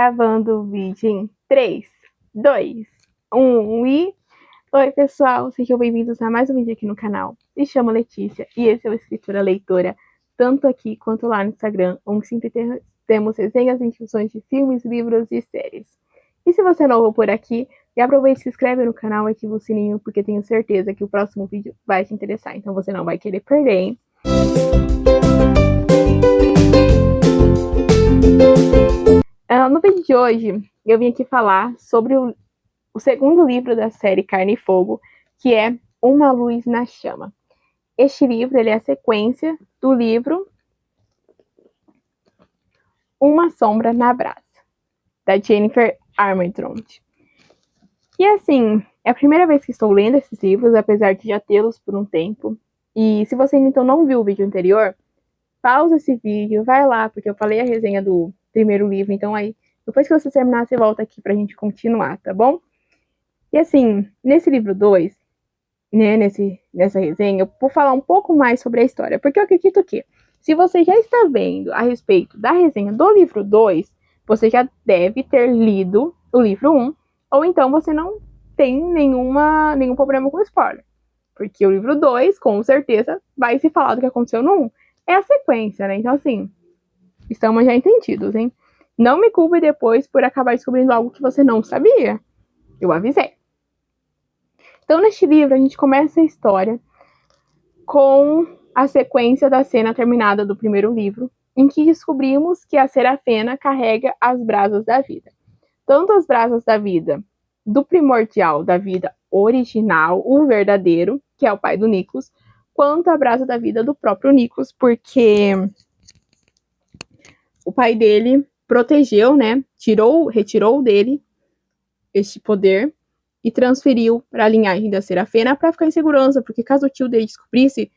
Gravando o vídeo em 3, 2, 1 e... Oi pessoal, sejam bem-vindos a mais um vídeo aqui no canal. Me chamo Letícia e esse é o Escritora Leitora, tanto aqui quanto lá no Instagram, onde sempre temos resenhas e indicações de filmes, livros e séries. E se você é novo por aqui, aproveite e se inscreve no canal e ativa o sininho, porque tenho certeza que o próximo vídeo vai te interessar, então você não vai querer perder, hein? No vídeo de hoje, eu vim aqui falar sobre o segundo livro da série Carne e Fogo, que é Uma Luz na Chama. Este livro ele é a sequência do livro Uma Sombra na Brasa, da Jennifer Armentrout. E assim, é a primeira vez que estou lendo esses livros, apesar de já tê-los por um tempo. E se você então não viu o vídeo anterior, pausa esse vídeo, vai lá, porque eu falei a resenha do primeiro livro, então aí, depois que você terminar, você volta aqui pra gente continuar, tá bom? E assim, nesse livro 2, né, nessa resenha, eu vou falar um pouco mais sobre a história, porque eu acredito que, se você já está vendo a respeito da resenha do livro 2, você já deve ter lido o livro 1, ou então você não tem nenhum problema com spoiler, porque o livro 2, com certeza, vai se falar do que aconteceu no 1. É a sequência, né? Então, assim, estamos já entendidos, hein? Não me culpe depois por acabar descobrindo algo que você não sabia. Eu avisei. Então, neste livro, a gente começa a história com a sequência da cena terminada do primeiro livro, em que descobrimos que a Serafena carrega as brasas da vida. Tanto as brasas da vida do primordial, da vida original, o verdadeiro, que é o pai do Nicholas, quanto a brasa da vida do próprio Nicholas, porque o pai dele protegeu, né, retirou dele este poder e transferiu para a linhagem da Serafena para ficar em segurança, porque caso o tio dele descobrisse,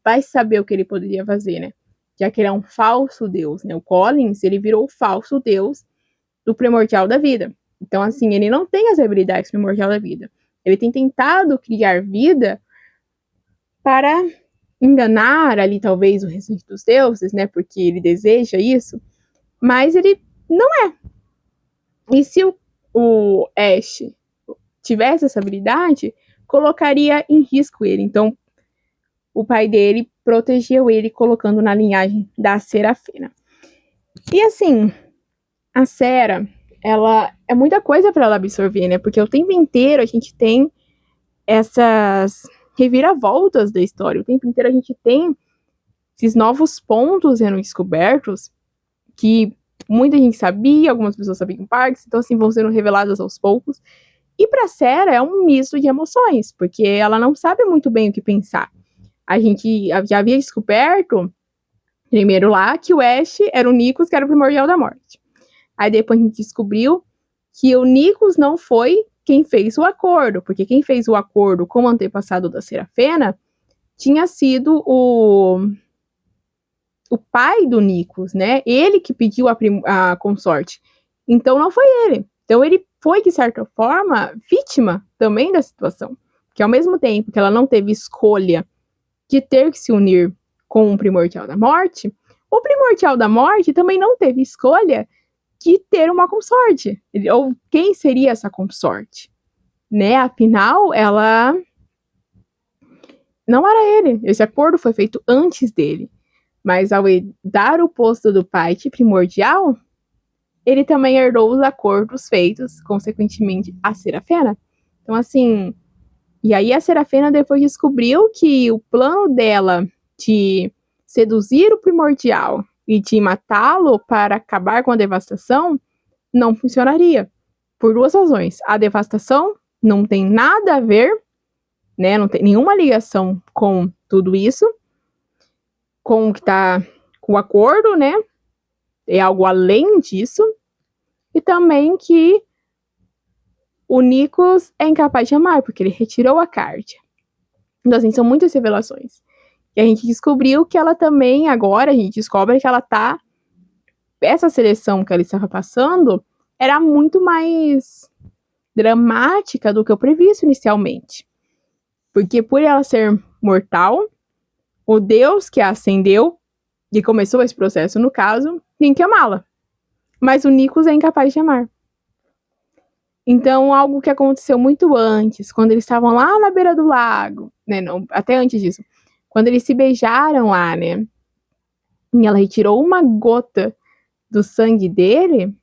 vai saber o que ele poderia fazer, né? Já que ele é um falso deus, né? O Collins, ele virou o falso deus do primordial da vida. Então, assim, ele não tem as habilidades primordial da vida. Ele tem tentado criar vida para enganar ali, talvez, o restante dos deuses, né? Porque ele deseja isso, mas ele não é. E se o Ash tivesse essa habilidade, colocaria em risco ele. Então, o pai dele protegeu ele, colocando na linhagem da Serafena. E assim, a Sera, ela é muita coisa para ela absorver, né? Porque o tempo inteiro a gente tem essas reviravoltas da história. O tempo inteiro a gente tem esses novos pontos sendo descobertos que muita gente sabia, algumas pessoas sabiam em partes, então assim vão sendo reveladas aos poucos. E para Sera é um misto de emoções, porque ela não sabe muito bem o que pensar. A gente já havia descoberto, primeiro lá, que o Ash era o Nicholas, que era o primordial da morte. Aí depois a gente descobriu que o Nicholas não foi quem fez o acordo, porque quem fez o acordo com o antepassado da Serafena tinha sido o pai do Nicholas, né? Ele que pediu a consorte. Então não foi ele. Então ele foi, de certa forma, vítima também da situação. Que ao mesmo tempo que ela não teve escolha de ter que se unir com o Primordial da Morte, o Primordial da Morte também não teve escolha de ter uma consorte. Ou quem seria essa consorte? Né? Afinal, ela não era ele. Esse acordo foi feito antes dele. Mas ao herdar o posto do pai de primordial, ele também herdou os acordos feitos, consequentemente, a Serafena. Então, assim, e aí a Serafena depois descobriu que o plano dela de seduzir o primordial e de matá-lo para acabar com a devastação não funcionaria. Por duas razões. A devastação não tem nada a ver, né? Não tem nenhuma ligação com tudo isso, com o que tá com o acordo, né? É algo além disso. E também que o Nicholas é incapaz de amar, porque ele retirou a carta. Então, assim, são muitas revelações. E a gente descobriu que ela também, agora, a gente descobre que ela tá... Essa seleção que ela estava passando era muito mais dramática do que o previsto inicialmente. Porque por ela ser mortal, o Deus que a acendeu, e começou esse processo no caso, tem que amá-la. mas o Nikos é incapaz de amar. Então, algo que aconteceu muito antes, quando eles estavam lá na beira do lago, né? Não, até antes disso, quando eles se beijaram lá, né? E ela retirou uma gota do sangue dele,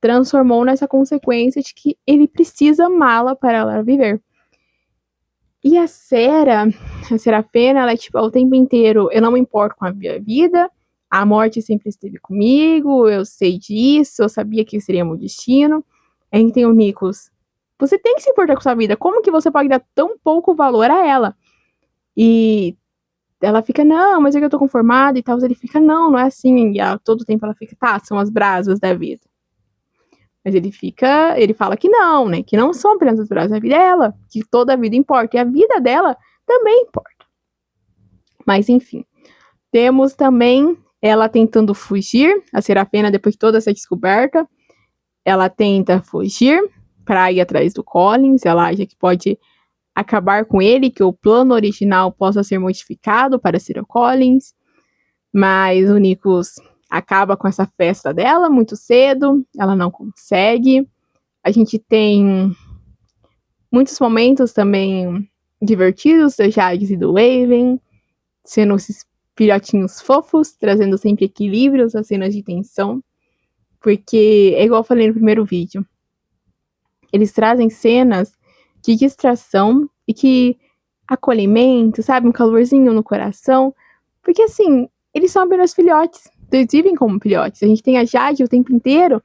transformou nessa consequência de que ele precisa amá-la para ela viver. E a Serafina, ela é tipo, o tempo inteiro, eu não me importo com a minha vida, a morte sempre esteve comigo, eu sei disso, eu sabia que seria meu destino. Aí a gente tem o Nikos. Você tem que se importar com sua vida, como que você pode dar tão pouco valor a ela? E ela fica, não, mas é que eu tô conformada e tal. Ele fica, não, não é assim. E a todo tempo ela fica, tá, são as brasas da vida. Mas ele fala que não, né? Que não são apenas as brasas da vida dela, que toda a vida importa. E a vida dela também importa. Mas enfim. Temos também ela tentando fugir, a Serafina, depois de toda essa descoberta. Ela tenta fugir para ir atrás do Collins. Ela acha que pode acabar com ele, que o plano original possa ser modificado para ser o Collins. Mas o Nikos acaba com essa festa dela muito cedo, ela não consegue. A gente tem muitos momentos também divertidos da Jades e do Waven, sendo esses filhotinhos fofos, trazendo sempre equilíbrios às cenas de tensão. Porque, é igual eu falei no primeiro vídeo, eles trazem cenas de distração e que acolhimento, sabe? Um calorzinho no coração. Porque, assim, eles são apenas filhotes. Eles vivem como filhotes. A gente tem a Jade o tempo inteiro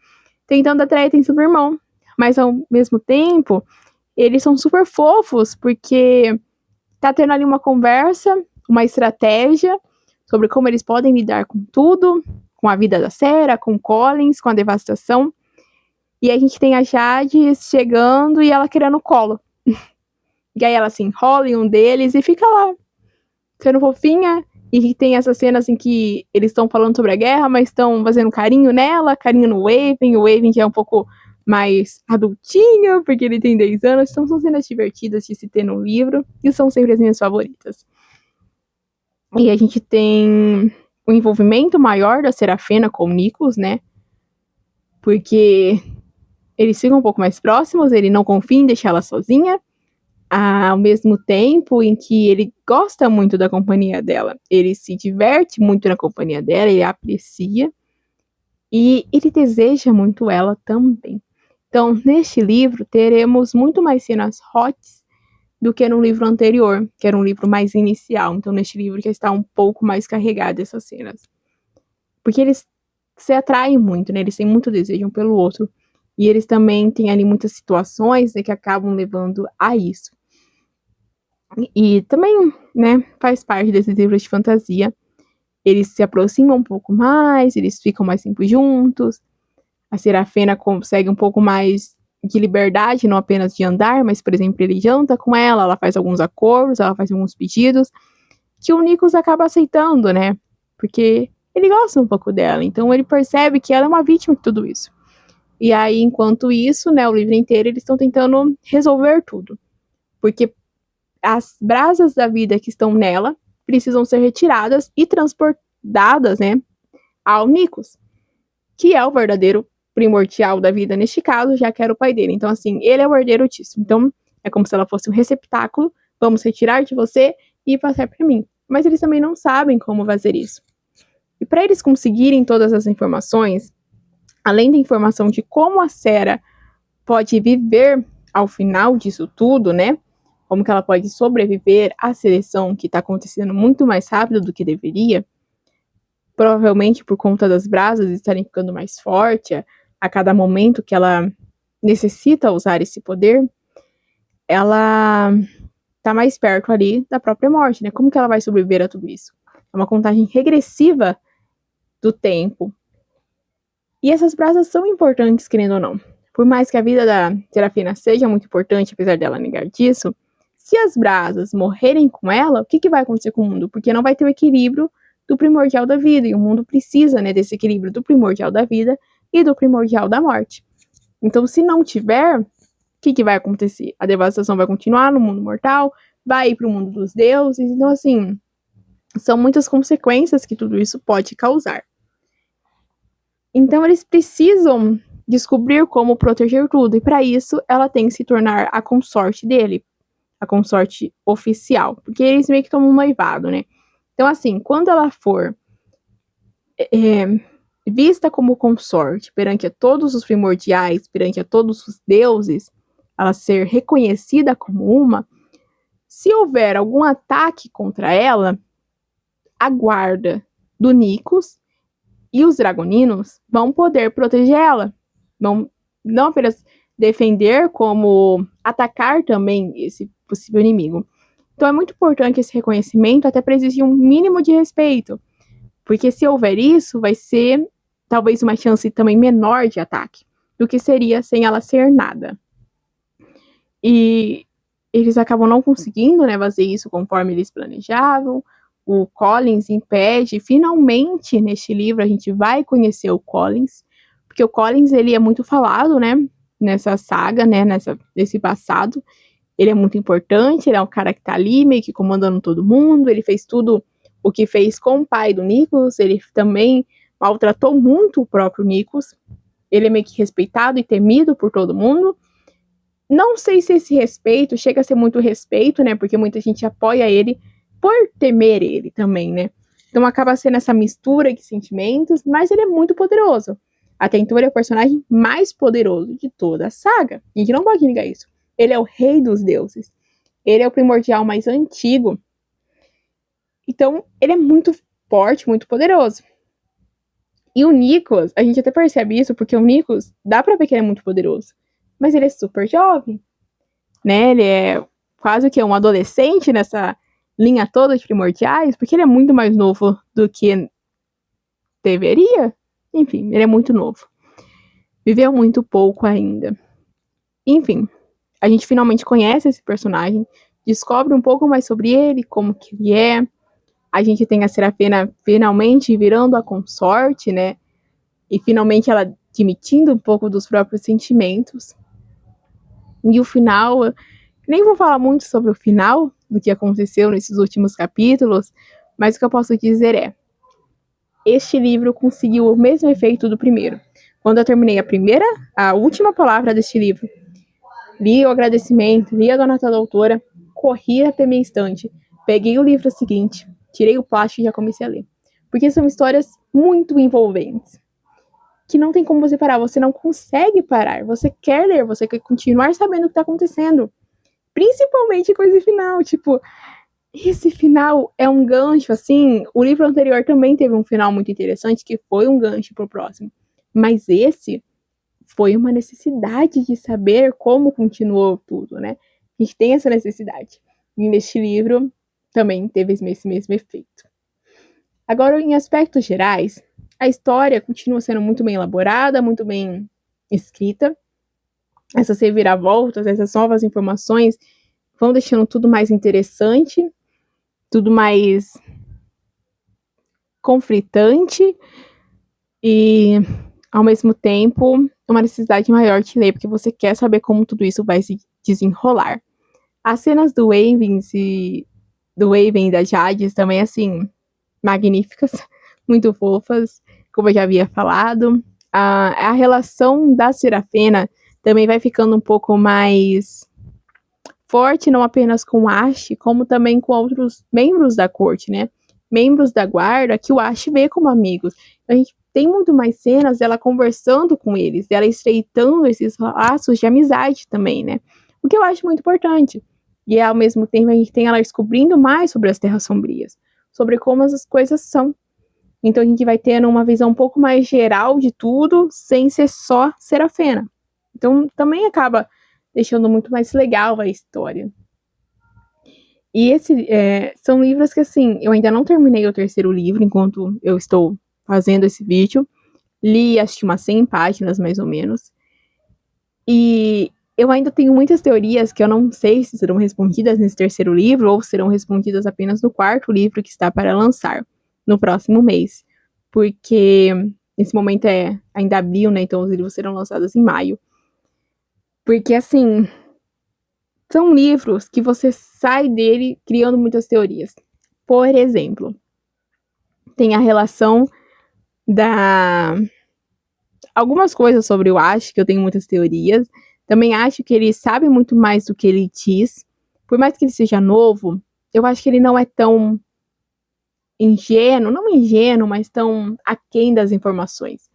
tentando atrair a atenção do irmão. Mas, ao mesmo tempo, eles são super fofos, porque tá tendo ali uma conversa, uma estratégia sobre como eles podem lidar com tudo, com a vida da Sarah, com o Collins, com a devastação. E a gente tem a Jade chegando e ela querendo colo. E aí ela se enrola em um deles e fica lá, sendo fofinha. E tem essas cenas em que eles estão falando sobre a guerra, mas estão fazendo carinho nela, carinho no Waven. O Waven já é um pouco mais adultinho, porque ele tem 10 anos. Então são cenas divertidas de se ter no livro, e são sempre as minhas favoritas. E a gente tem o envolvimento maior da Serafina com o Nikos, né? Porque eles ficam um pouco mais próximos, ele não confia em deixar ela sozinha. Ao mesmo tempo em que ele gosta muito da companhia dela. Ele se diverte muito na companhia dela, ele aprecia e ele deseja muito ela também. Então, neste livro, teremos muito mais cenas hots do que no livro anterior, que era um livro mais inicial. Então, neste livro já está um pouco mais carregado essas cenas. Porque eles se atraem muito, né? Eles têm muito desejo um pelo outro. E eles também têm ali muitas situações, né, que acabam levando a isso. E também, né, faz parte desses livros de fantasia. Eles se aproximam um pouco mais, eles ficam mais tempo juntos. A Serafina consegue um pouco mais de liberdade, não apenas de andar, mas, por exemplo, ele janta com ela faz alguns acordos, ela faz alguns pedidos, que o Nikos acaba aceitando, né? Porque ele gosta um pouco dela, então ele percebe que ela é uma vítima de tudo isso. E aí, enquanto isso, né, o livro inteiro, eles estão tentando resolver tudo. Porque as brasas da vida que estão nela precisam ser retiradas e transportadas, né, ao Nikos, que é o verdadeiro primordial da vida neste caso, já que era o pai dele. Então, assim, ele é o herdeiro disso. Então, é como se ela fosse um receptáculo, vamos retirar de você e passar para mim. Mas eles também não sabem como fazer isso. E para eles conseguirem todas as informações, além da informação de como a Sarah pode viver ao final disso tudo, né, como que ela pode sobreviver à seleção que está acontecendo muito mais rápido do que deveria, provavelmente por conta das brasas estarem ficando mais fortes a cada momento que ela necessita usar esse poder, ela tá mais perto ali da própria morte, né? Como que ela vai sobreviver a tudo isso? É uma contagem regressiva do tempo. E essas brasas são importantes, querendo ou não. Por mais que a vida da Serafina seja muito importante, apesar dela negar disso, se as brasas morrerem com ela, o que vai acontecer com o mundo? Porque não vai ter o equilíbrio do primordial da vida, e o mundo precisa, né, desse equilíbrio do primordial da vida e do primordial da morte. Então, se não tiver, o que vai acontecer? A devastação vai continuar no mundo mortal, vai ir para o mundo dos deuses. Então, assim, são muitas consequências que tudo isso pode causar. Então eles precisam descobrir como proteger tudo, e para isso ela tem que se tornar a consorte dele, a consorte oficial, porque eles meio que estão no noivado, né? Então, assim, quando ela for vista como consorte perante a todos os primordiais, perante a todos os deuses, ela ser reconhecida como uma, se houver algum ataque contra ela, a guarda do Nikos e os dragoninos vão poder proteger ela. Vão não apenas defender, como atacar também esse possível inimigo. Então é muito importante esse reconhecimento, até para existir um mínimo de respeito. Porque se houver isso, vai ser talvez uma chance também menor de ataque do que seria sem ela ser nada. E eles acabam não conseguindo, né, fazer isso conforme eles planejavam. O Collins impede. Finalmente, neste livro, a gente vai conhecer o Collins, porque o Collins, ele é muito falado, né, nessa saga, né, nesse passado. Ele é muito importante, ele é um cara que tá ali, meio que comandando todo mundo, ele fez tudo o que fez com o pai do Nikos, ele também maltratou muito o próprio Nikos, ele é meio que respeitado e temido por todo mundo. Não sei se esse respeito chega a ser muito respeito, né, porque muita gente apoia ele por temer ele também, né. Então acaba sendo essa mistura de sentimentos, mas ele é muito poderoso. Até então ele é o personagem mais poderoso de toda a saga, a gente não pode negar isso. Ele é o rei dos deuses. Ele é o primordial mais antigo. Então, ele é muito forte, muito poderoso. E o Nikos, a gente até percebe isso, porque o Nikos, dá pra ver que ele é muito poderoso. Mas ele é super jovem, né? Ele é quase que um adolescente nessa linha toda de primordiais, porque ele é muito mais novo do que deveria. Enfim, ele é muito novo. Viveu muito pouco ainda. Enfim, a gente finalmente conhece esse personagem, descobre um pouco mais sobre ele, como que ele é. A gente tem a Serafina finalmente virando a consorte, né? E finalmente ela admitindo um pouco dos próprios sentimentos. E o final, nem vou falar muito sobre o final do que aconteceu nesses últimos capítulos, mas o que eu posso dizer é: este livro conseguiu o mesmo efeito do primeiro. Quando eu terminei a última palavra deste livro, li o agradecimento, li a nota da autora, corri até minha estante, peguei o livro seguinte, tirei o plástico e já comecei a ler. Porque são histórias muito envolventes, que não tem como você parar, você não consegue parar, você quer ler, você quer continuar sabendo o que está acontecendo. Principalmente com esse final, tipo, esse final é um gancho, assim, o livro anterior também teve um final muito interessante, que foi um gancho pro próximo. Mas esse foi uma necessidade de saber como continuou tudo, né? A gente tem essa necessidade. E neste livro também teve esse mesmo efeito. Agora, em aspectos gerais, a história continua sendo muito bem elaborada, muito bem escrita. Essas reviravoltas, essas novas informações vão deixando tudo mais interessante, tudo mais conflitante e, ao mesmo tempo, uma necessidade maior de ler, porque você quer saber como tudo isso vai se desenrolar. As cenas do Waven e da Jades também, assim, magníficas, muito fofas, como eu já havia falado. A relação da Serafina também vai ficando um pouco mais forte, não apenas com o Ash, como também com outros membros da corte, né? Membros da guarda que o Ash vê como amigos. A gente tem muito mais cenas dela conversando com eles, dela estreitando esses laços de amizade também, né? O que eu acho muito importante. E ao mesmo tempo a gente tem ela descobrindo mais sobre as Terras Sombrias, sobre como as coisas são. Então a gente vai tendo uma visão um pouco mais geral de tudo, sem ser só Serafina. Então também acaba deixando muito mais legal a história. E são livros que, assim, eu ainda não terminei o terceiro livro enquanto eu estou fazendo esse vídeo. Li, acho que umas 100 páginas, mais ou menos. E eu ainda tenho muitas teorias que eu não sei se serão respondidas nesse terceiro livro ou serão respondidas apenas no quarto livro que está para lançar no próximo mês. Porque nesse momento é ainda abril, né? Então os livros serão lançados em maio. Porque, assim, são livros que você sai dele criando muitas teorias. Por exemplo, tem a relação da algumas coisas sobre o Ash, que eu tenho muitas teorias. Também acho que ele sabe muito mais do que ele diz. Por mais que ele seja novo, eu acho que ele não é tão ingênuo, não ingênuo, mas tão aquém das informações.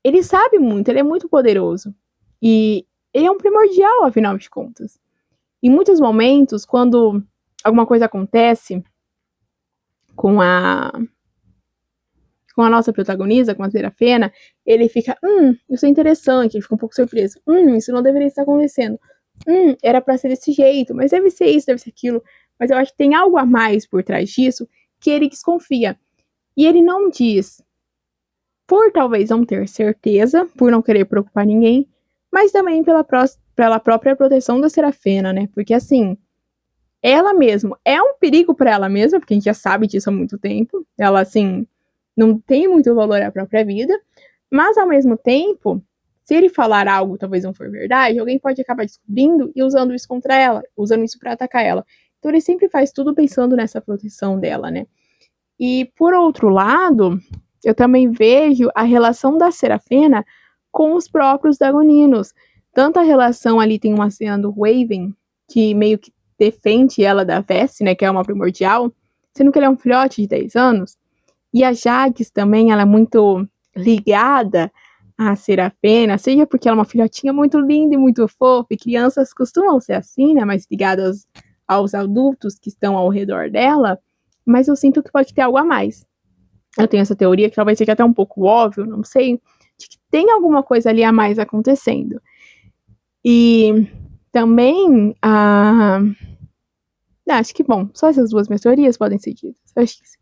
Ele sabe muito, ele é muito poderoso. E ele é um primordial, afinal de contas. Em muitos momentos, quando alguma coisa acontece com a nossa protagonista, com a Serafina, ele fica, isso é interessante, ele fica um pouco surpreso. Isso não deveria estar acontecendo. Era pra ser desse jeito, mas deve ser isso, deve ser aquilo. Mas eu acho que tem algo a mais por trás disso que ele desconfia. E ele não diz, por talvez não ter certeza, por não querer preocupar ninguém, mas também pela própria proteção da Serafina, né? Porque assim, ela mesma é um perigo para ela mesma, porque a gente já sabe disso há muito tempo. Ela, assim, não tem muito valor à própria vida, mas ao mesmo tempo, se ele falar algo talvez não for verdade, alguém pode acabar descobrindo e usando isso contra ela, usando isso para atacar ela. Então ele sempre faz tudo pensando nessa proteção dela, né? E por outro lado, eu também vejo a relação da Serafina com os próprios Dagoninos. Tanto a relação ali, tem uma cena do Raven, que meio que defende ela da Veste, né, que é uma primordial, sendo que ele é um filhote de 10 anos. E a Jax também, ela é muito ligada à Serafina, seja porque ela é uma filhotinha muito linda e muito fofa, e crianças costumam ser assim, né, mais ligadas aos adultos que estão ao redor dela, mas eu sinto que pode ter algo a mais. Eu tenho essa teoria, que talvez seja até um pouco óbvio, não sei, de que tem alguma coisa ali a mais acontecendo. E também, acho que, bom, só essas duas minhas teorias podem ser ditas. Eu acho que sim.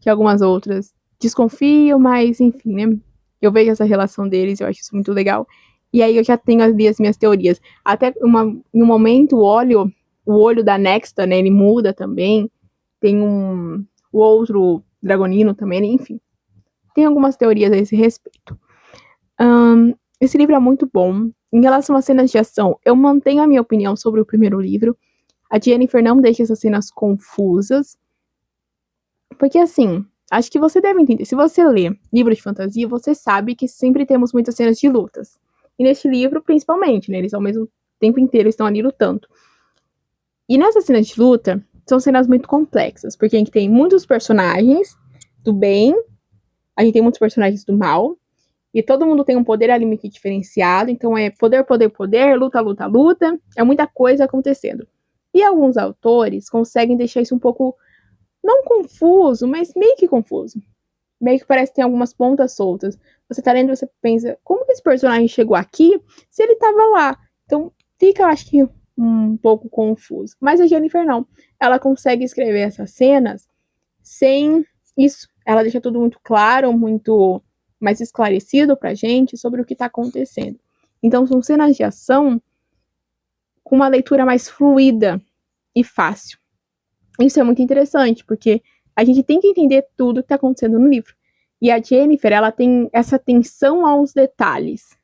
Que algumas outras desconfio, mas enfim, né? Eu vejo essa relação deles, eu acho isso muito legal. E aí eu já tenho ali as minhas teorias. Até em um momento o olho da Nexta, né, ele muda também. Tem o outro Dragonino também, enfim. Tem algumas teorias a esse respeito. Esse livro é muito bom. Em relação às cenas de ação, eu mantenho a minha opinião sobre o primeiro livro. A Jennifer não deixa essas cenas confusas. Porque assim, acho que você deve entender. Se você lê livro de fantasia, você sabe que sempre temos muitas cenas de lutas. E neste livro, principalmente, né? Eles ao mesmo tempo inteiro estão ali lutando. E nessas cenas de luta, são cenas muito complexas. Porque a gente tem muitos personagens do bem, a gente tem muitos personagens do mal. E todo mundo tem um poder ali meio que diferenciado. Então é poder, poder, poder, luta, luta, luta. É muita coisa acontecendo. E alguns autores conseguem deixar isso um pouco, não confuso, mas meio que confuso. Meio que parece que tem algumas pontas soltas. Você tá lendo e você pensa, como que esse personagem chegou aqui se ele tava lá? Então fica, eu acho que, um pouco confuso. Mas a Jennifer não. Ela consegue escrever essas cenas sem isso. Ela deixa tudo muito claro, muito mais esclarecido pra gente sobre o que tá acontecendo. Então são cenas de ação com uma leitura mais fluida e fácil. Isso é muito interessante, porque a gente tem que entender tudo que está acontecendo no livro. E a Jennifer, ela tem essa atenção aos detalhes.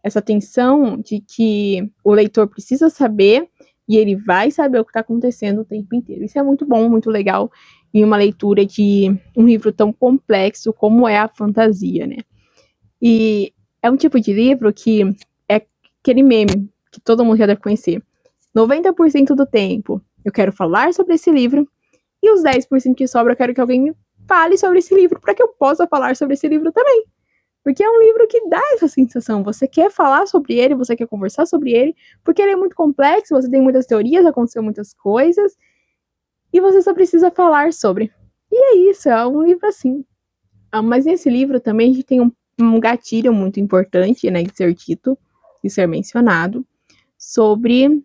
Essa atenção de que o leitor precisa saber e ele vai saber o que está acontecendo o tempo inteiro. Isso é muito bom, muito legal em uma leitura de um livro tão complexo como é a fantasia, né? E é um tipo de livro que é aquele meme que todo mundo já deve conhecer. 90% do tempo eu quero falar sobre esse livro e os 10% que sobra eu quero que alguém me fale sobre esse livro para que eu possa falar sobre esse livro também. Porque é um livro que dá essa sensação. Você quer falar sobre ele, você quer conversar sobre ele, porque ele é muito complexo, você tem muitas teorias, aconteceu muitas coisas, e você só precisa falar sobre. E é isso, é um livro assim. Mas nesse livro também a gente tem um gatilho muito importante, né, de ser dito, de ser mencionado, sobre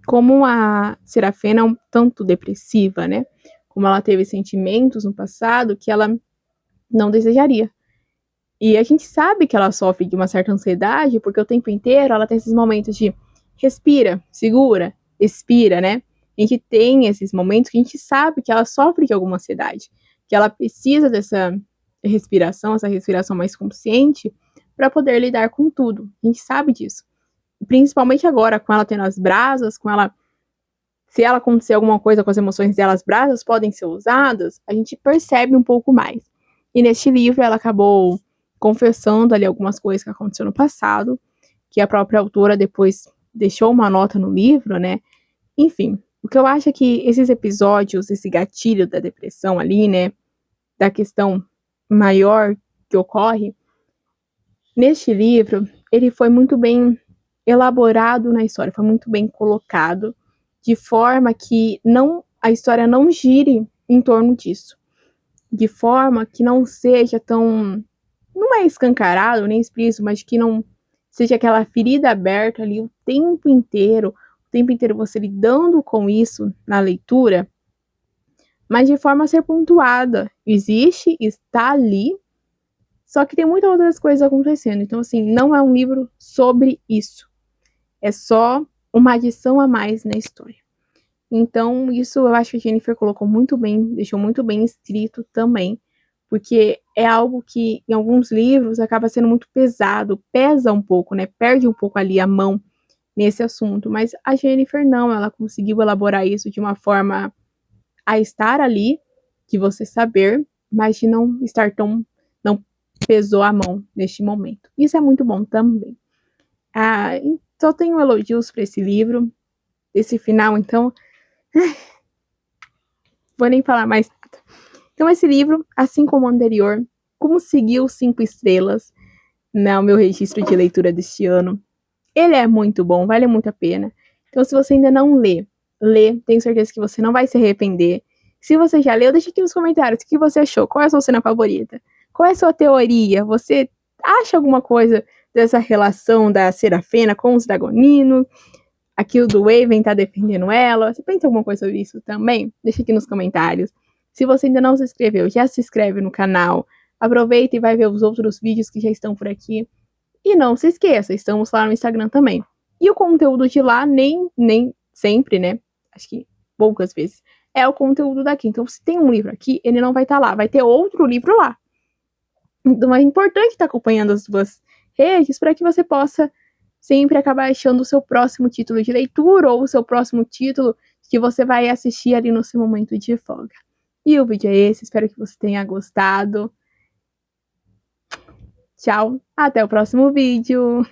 como a Serafina é um tanto depressiva, né? Como ela teve sentimentos no passado que ela não desejaria. E a gente sabe que ela sofre de uma certa ansiedade, porque o tempo inteiro ela tem esses momentos de respira, segura, expira, né? A gente tem esses momentos que a gente sabe que ela sofre de alguma ansiedade, que ela precisa dessa respiração, essa respiração mais consciente, para poder lidar com tudo. A gente sabe disso. Principalmente agora, com ela tendo as brasas, com ela, se ela acontecer alguma coisa com as emoções dela, as brasas podem ser usadas, a gente percebe um pouco mais. E neste livro ela acabou confessando ali algumas coisas que aconteceram no passado, que a própria autora depois deixou uma nota no livro, né? Enfim, o que eu acho é que esses episódios, esse gatilho da depressão ali, né, da questão maior que ocorre, neste livro, ele foi muito bem elaborado na história, foi muito bem colocado, de forma que a história não gire em torno disso, de forma que não seja tão, não é escancarado nem explícito, mas que não seja aquela ferida aberta ali o tempo inteiro você lidando com isso na leitura, mas de forma a ser pontuada. Existe, está ali, só que tem muitas outras coisas acontecendo. Então, assim, não é um livro sobre isso. É só uma adição a mais na história. Então, isso eu acho que a Jennifer colocou muito bem, deixou muito bem escrito também, porque é algo que em alguns livros acaba sendo muito pesado, pesa um pouco, né? Perde um pouco ali a mão nesse assunto, mas a Jennifer não, ela conseguiu elaborar isso de uma forma a estar ali, de você saber, mas de não estar tão, não pesou a mão neste momento. Isso é muito bom também. Só tenho elogios para esse livro, esse final, então, vou nem falar mais nada. Então, esse livro, assim como o anterior, conseguiu 5 estrelas no meu registro de leitura deste ano. Ele é muito bom, vale muito a pena. Então, se você ainda não lê, tenho certeza que você não vai se arrepender. Se você já leu, deixa aqui nos comentários o que você achou, qual é a sua cena favorita, qual é a sua teoria, você acha alguma coisa dessa relação da Serafena com os Dragoninos, aquilo do Waven tá defendendo ela, você pensa alguma coisa sobre isso também? Deixa aqui nos comentários. Se você ainda não se inscreveu, já se inscreve no canal, aproveita e vai ver os outros vídeos que já estão por aqui. E não se esqueça, estamos lá no Instagram também. E o conteúdo de lá, nem sempre, né? Acho que poucas vezes, é o conteúdo daqui. Então, se tem um livro aqui, ele não vai estar lá, vai ter outro livro lá. Então, é importante estar acompanhando as duas redes para que você possa sempre acabar achando o seu próximo título de leitura ou o seu próximo título que você vai assistir ali no seu momento de folga. E o vídeo é esse, espero que você tenha gostado. Tchau, até o próximo vídeo!